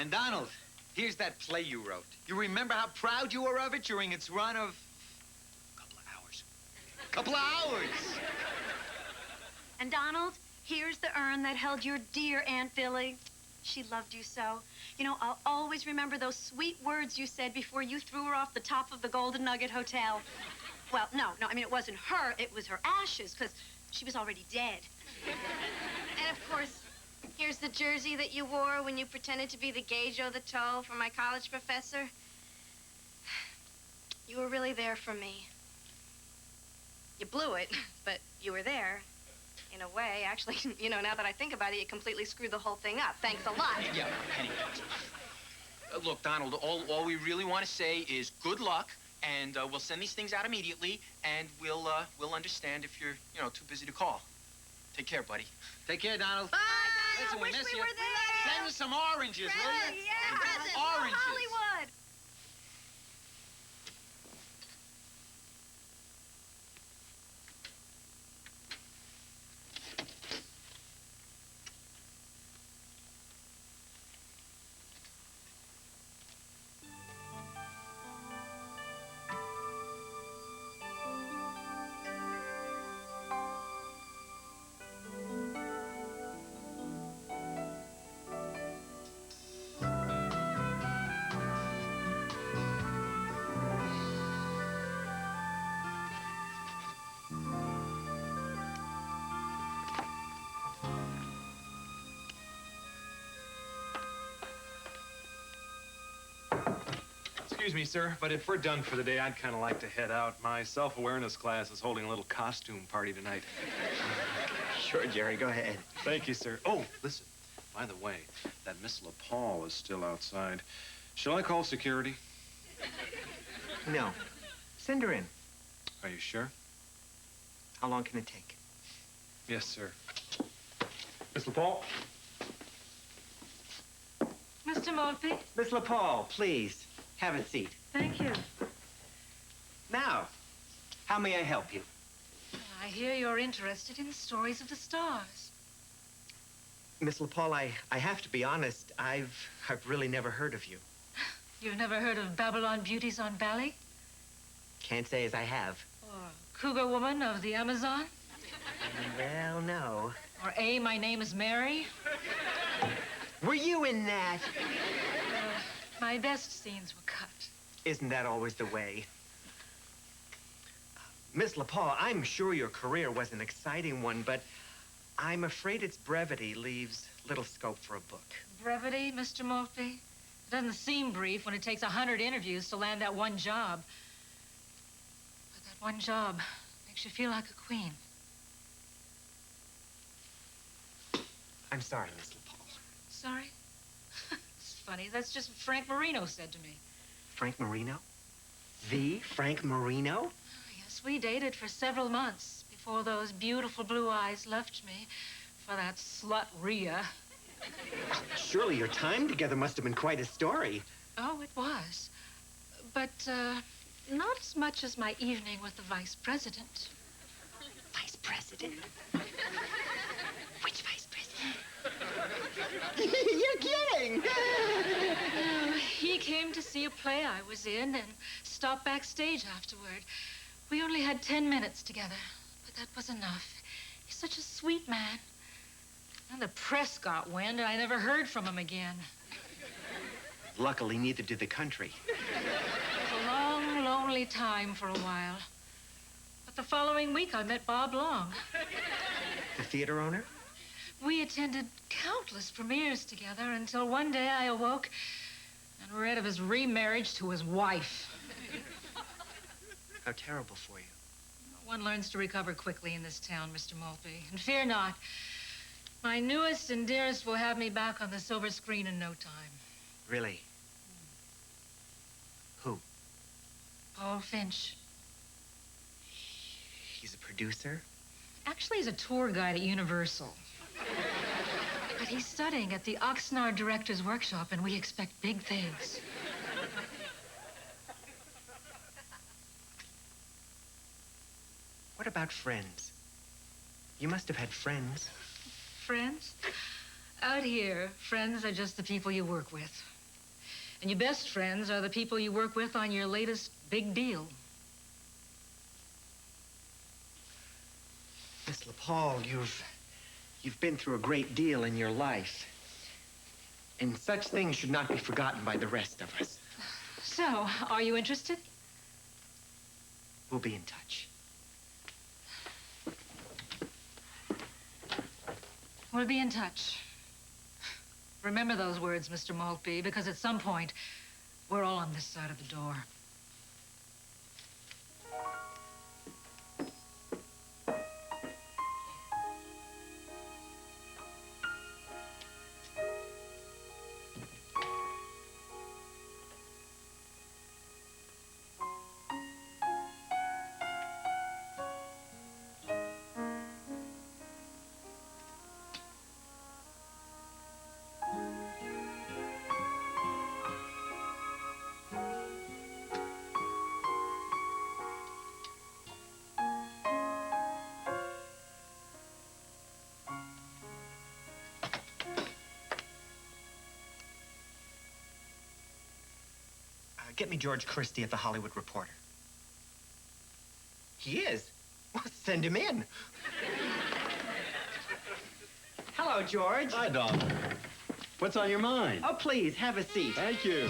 And Donald, here's that play you wrote. You remember how proud you were of it during its run of... Couple of hours. Couple of hours! And Donald, here's the urn that held your dear Aunt Billy. She loved you so. You know, I'll always remember those sweet words you said before you threw her off the top of the Golden Nugget Hotel. Well, no, I mean, it wasn't her, it was her ashes, because she was already dead. And of course, here's the jersey that you wore when you pretended to be the gay Joe the Toe for my college professor. You were really there for me. You blew it, but you were there. In a way, actually, you know, now that I think about it, you completely screwed the whole thing up. Thanks a lot. Yeah, Penny. Look, Donald, all we really want to say is good luck, and we'll send these things out immediately, and we'll understand if you're, you know, too busy to call. Take care, buddy. Take care, Donald. Bye, Listen, Donald. we Wish miss we you. were there. Send us some oranges, will you? Yeah. Oranges. Hollywood. Excuse me, sir, but if we're done for the day, I'd kind of like to head out. My self-awareness class is holding a little costume party tonight. Sure, Jerry, go ahead. Thank you, sir. Oh, listen, by the way, that Miss LaPaul is still outside. Shall I call security? No. Send her in. Are you sure? How long can it take? Yes, sir. Miss LaPaul? Mr. Maltby. Miss LaPaul, please, have a seat. Thank you. Now, how may I help you? I hear you're interested in the stories of the stars. Miss LaPaul, I have to be honest, I've really never heard of you. You've never heard of Babylon Beauties on Bali? Can't say as I have. Or Cougar Woman of the Amazon? Well, no. Or A, My Name is Mary? Were you in that? My best scenes were cut. Isn't that always the way? Miss LaPaul, I'm sure your career was an exciting one, but I'm afraid its brevity leaves little scope for a book. Brevity, Mr. Maltby? It doesn't seem brief when it takes 100 interviews to land that one job. But that one job makes you feel like a queen. I'm sorry, Miss LaPaul. Sorry? It's funny. That's just what Frank Marino said to me. Frank Marino? The Frank Marino? Yes, we dated for several months before those beautiful blue eyes left me for that slut Rhea. Surely your time together must have been quite a story. Oh, it was. But not as much as my evening with the vice president. Vice president? Which vice president? You're kidding! He came to see a play I was in and stopped backstage afterward. We only had 10 minutes together, but that was enough. He's such a sweet man. And the press got wind, and I never heard from him again. Luckily, neither did the country. It was a long, lonely time for a while. But the following week, I met Bob Long. The theater owner? We attended countless premieres together until one day I awoke and read of his remarriage to his wife. How terrible for you. One learns to recover quickly in this town, Mr. Maltby. And fear not, my newest and dearest will have me back on the silver screen in no time. Really? Who? Paul Finch. He's a producer? Actually, he's a tour guide at Universal. But he's studying at the Oxnard Director's Workshop, and we expect big things. What about friends? You must have had friends. Friends? Out here, friends are just the people you work with. And your best friends are the people you work with on your latest big deal. Miss LaPaul, you've been through a great deal in your life. And such things should not be forgotten by the rest of us. So, are you interested? We'll be in touch. We'll be in touch. Remember those words, Mr. Maltby, because at some point, we're all on this side of the door. Get me George Christie at the Hollywood Reporter. He is? Well, send him in. Hello, George. Hi, Don. What's on your mind? Oh, please, have a seat. Thank you.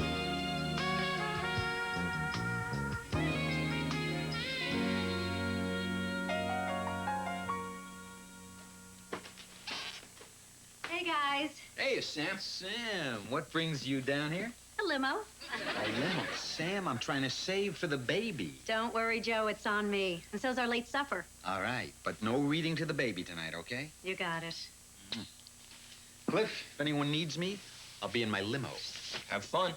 Hey, guys. Hey, Sam. Sam, what brings you down here? A limo. A limo. Sam, I'm trying to save for the baby. Don't worry, Joe. It's on me. And so's our late supper. All right, but no reading to the baby tonight, okay? You got it. Cliff, if anyone needs me, I'll be in my limo. Have fun.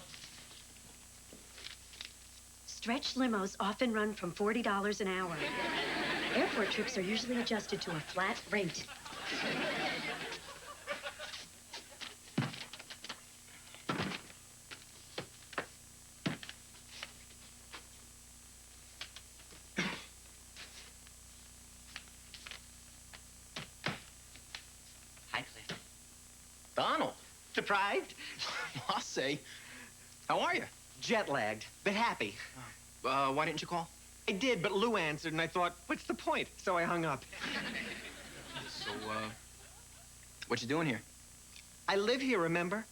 Stretch limos often run from $40 an hour. Airport trips are usually adjusted to a flat rate. Hi, Cliff. Donald. Surprised? I'll say. How are you? Jet-lagged, but happy. Why didn't you call? I did, but Lou answered, and I thought, what's the point? So I hung up. So, what you doing here? I live here, remember?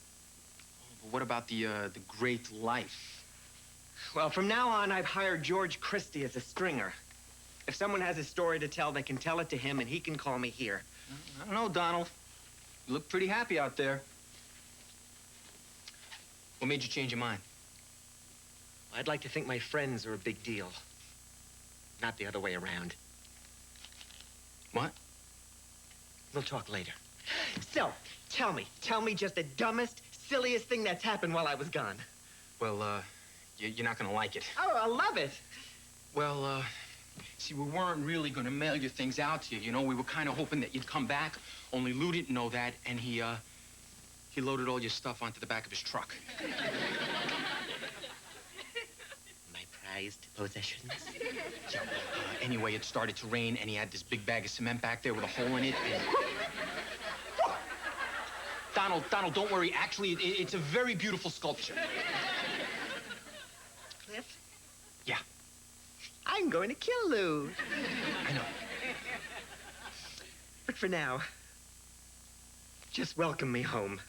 But what about the great life? Well, from now on, I've hired George Christie as a stringer. If someone has a story to tell, they can tell it to him, and he can call me here. I don't know, Donald. You look pretty happy out there. What made you change your mind? I'd like to think my friends are a big deal. Not the other way around. What? We'll talk later. So, tell me just the dumbest, silliest thing that's happened while I was gone. Well, you're not gonna like it. Oh, I love it. Well, see, we weren't really gonna mail your things out to you, you know? We were kind of hoping that you'd come back, only Lou didn't know that, and he loaded all your stuff onto the back of his truck. My prized possessions. Yeah, anyway, it started to rain, and he had this big bag of cement back there with a hole in it, and... Donald, don't worry. Actually, it's a very beautiful sculpture. Cliff? Yeah. I'm going to kill Lou. I know. But for now, just welcome me home.